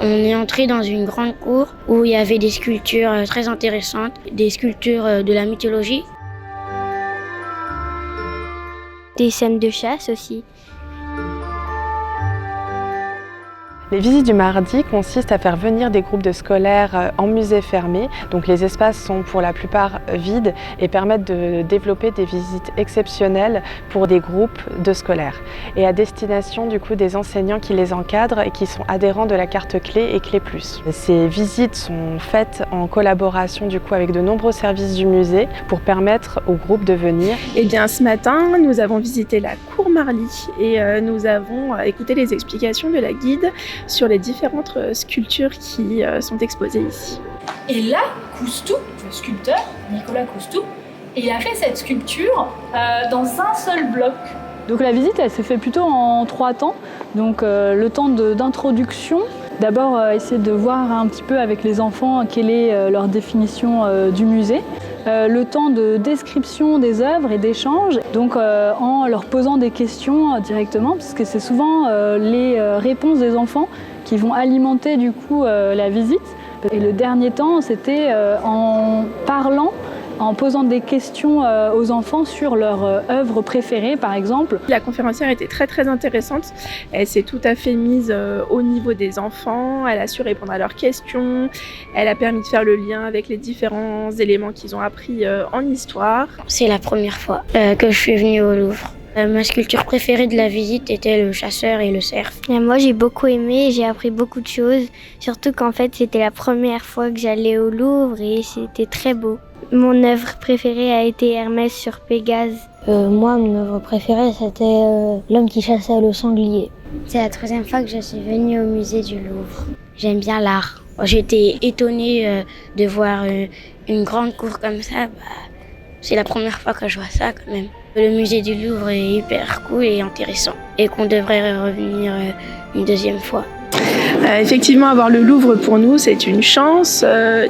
On est entré dans une grande cour où il y avait des sculptures très intéressantes, des sculptures de la mythologie. Des scènes de chasse aussi. Les visites du mardi consistent à faire venir des groupes de scolaires en musée fermé. Donc les espaces sont pour la plupart vides et permettent de développer des visites exceptionnelles pour des groupes de scolaires. Et à destination du coup des enseignants qui les encadrent et qui sont adhérents de la carte clé et Clé Plus. Ces visites sont faites en collaboration du coup avec de nombreux services du musée pour permettre aux groupes de venir. Eh bien ce matin, nous avons visité la cour Marly et nous avons écouté les explications de la guide sur les différentes sculptures qui sont exposées ici. Et là, Coustou, le sculpteur, Nicolas Coustou, il a fait cette sculpture dans un seul bloc. Donc la visite, elle s'est faite plutôt en 3 temps. Donc le temps d'introduction, d'abord essayer de voir un petit peu avec les enfants quelle est leur définition du musée. Le temps de description des œuvres et d'échange, donc en leur posant des questions directement, puisque c'est souvent les réponses des enfants qui vont alimenter du coup la visite. Et le dernier temps, c'était en parlant, en posant des questions aux enfants sur leur œuvre préférée, par exemple. La conférencière était très intéressante. Elle s'est tout à fait mise au niveau des enfants. Elle a su répondre à leurs questions. Elle a permis de faire le lien avec les différents éléments qu'ils ont appris en histoire. C'est la première fois que je suis venue au Louvre. Ma sculpture préférée de la visite était le chasseur et le cerf. Et moi j'ai beaucoup aimé, j'ai appris beaucoup de choses, surtout qu'en fait c'était la première fois que j'allais au Louvre et c'était très beau. Mon œuvre préférée a été Hermès sur Pégase. Moi, mon œuvre préférée, c'était L'homme qui chassait le sanglier. C'est la 3e fois que je suis venue au musée du Louvre. J'aime bien l'art. J'étais étonnée de voir une grande cour comme ça. C'est la première fois que je vois ça quand même. Le musée du Louvre est hyper cool et intéressant et qu'on devrait revenir une 2e fois. Effectivement, avoir le Louvre pour nous, c'est une chance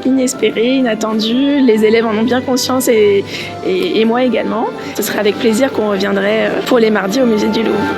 inespérée, inattendue. Les élèves en ont bien conscience et moi également. Ce serait avec plaisir qu'on reviendrait pour les mardis au musée du Louvre.